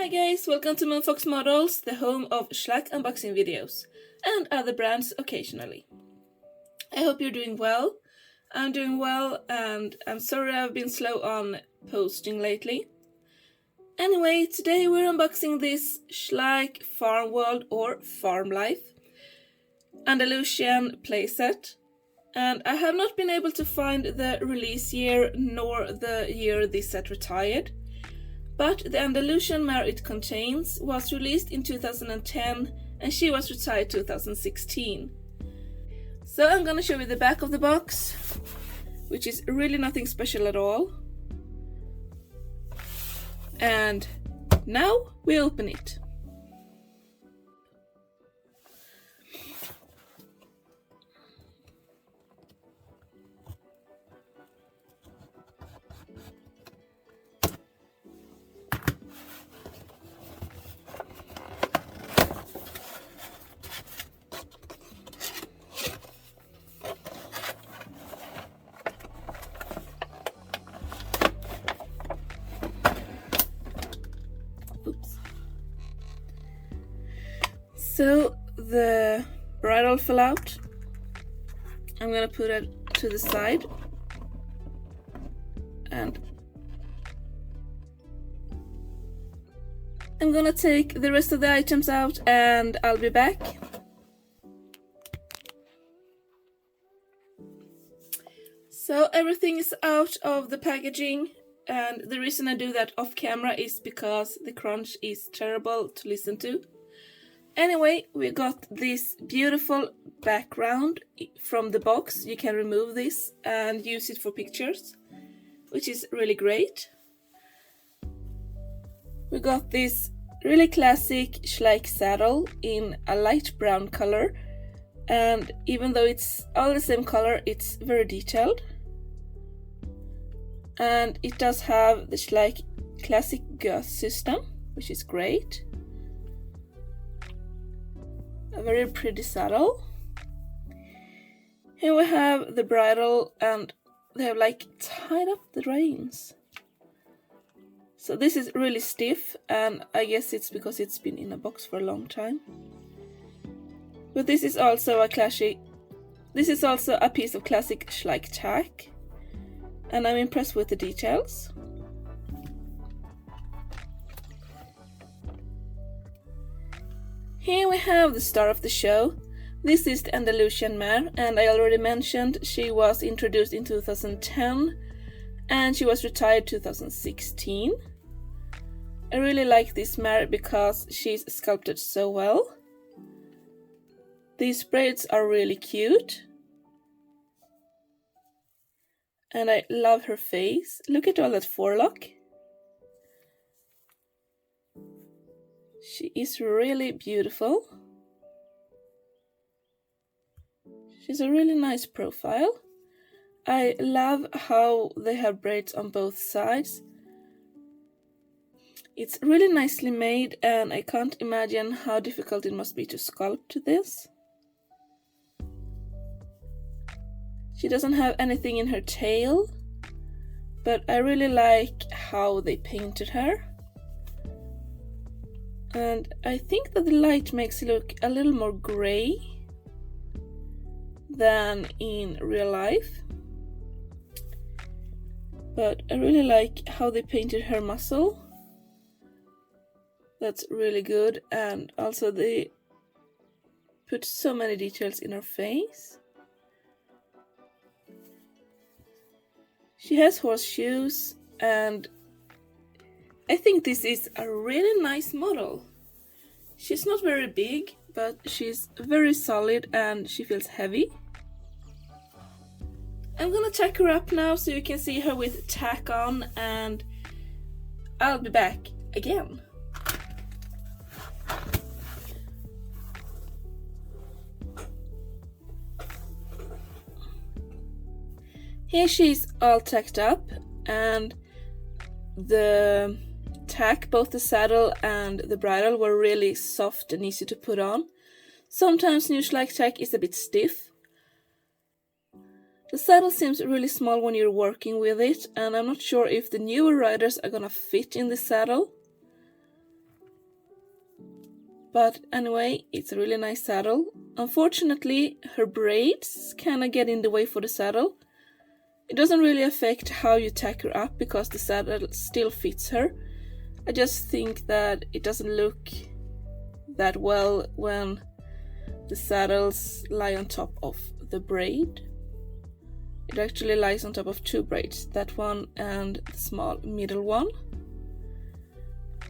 Hi guys, welcome to Moonfox Models, the home of Schleich unboxing videos, and other brands occasionally. I hope you're doing well. I'm doing well, and I'm sorry I've been slow on posting lately. Anyway, today we're unboxing this Schleich Farm World or Farm Life Andalusian playset, and I have not been able to find the release year nor the year this set retired. But the Andalusian mare it contains was released in 2010 and she was retired 2016. So I'm gonna show you the back of the box, which is really nothing special at all. And now we open it. Oops. So the bridle fell out. I'm gonna put it to the side and I'm gonna take the rest of the items out and I'll be back. So everything is out of the packaging, and the reason I do that off camera is because the crunch is terrible to listen to. Anyway, we got this beautiful background from the box. You can remove this and use it for pictures, which is really great. We got this really classic Schleich saddle in a light brown color, and even though it's all the same color, it's very detailed. And it does have the Schleich classic girth system, which is great. A very pretty saddle. Here we have the bridle, and they have like tied up the reins. So this is really stiff, and I guess it's because it's been in a box for a long time. But this is also a piece of classic Schleich tack, and I'm impressed with the details. Here we have the star of the show. This is the Andalusian mare, and I already mentioned she was introduced in 2010 and she was retired 2016. I really like this mare because she's sculpted so well. These braids are really cute. And I love her face. Look at all that forelock. She is really beautiful. She's a really nice profile. I love how they have braids on both sides. It's really nicely made, and I can't imagine how difficult it must be to sculpt this. She doesn't have anything in her tail, but I really like how they painted her. And I think that the light makes it look a little more grey than in real life. But I really like how they painted her muzzle. That's really good, and also they put so many details in her face. She has horseshoes, and I think this is a really nice model. She's not very big, but she's very solid and she feels heavy. I'm gonna tack her up now so you can see her with tack on, and I'll be back again. Here she's all tacked up, and the tack, both the saddle and the bridle, were really soft and easy to put on. Sometimes new Schleich tack is a bit stiff. The saddle seems really small when you're working with it, and I'm not sure if the newer riders are gonna fit in the saddle. But anyway, it's a really nice saddle. Unfortunately, her braids kind of get in the way for the saddle. It doesn't really affect how you tack her up because the saddle still fits her. I just think that it doesn't look that well when the saddles lie on top of the braid. It actually lies on top of two braids, that one and the small middle one.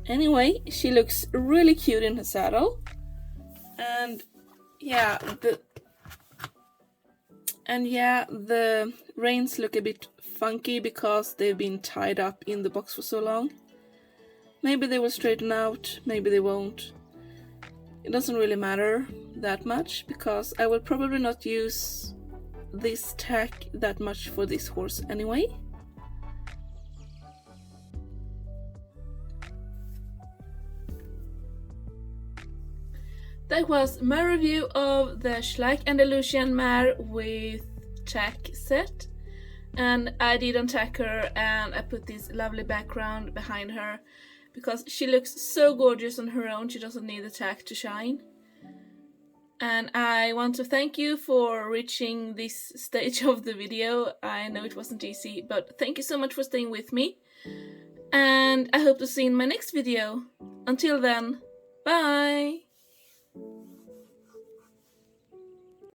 Anyway, she looks really cute in her saddle. And yeah, the reins look a bit funky because they've been tied up in the box for so long. Maybe they will straighten out, maybe they won't. It doesn't really matter that much because I will probably not use this tack that much for this horse anyway. That was my review of the Schleich Andalusian mare with tack set. And I did untack her and I put this lovely background behind her because she looks so gorgeous on her own, she doesn't need the tack to shine. And I want to thank you for reaching this stage of the video. I know it wasn't easy, but thank you so much for staying with me. And I hope to see you in my next video. Until then, bye!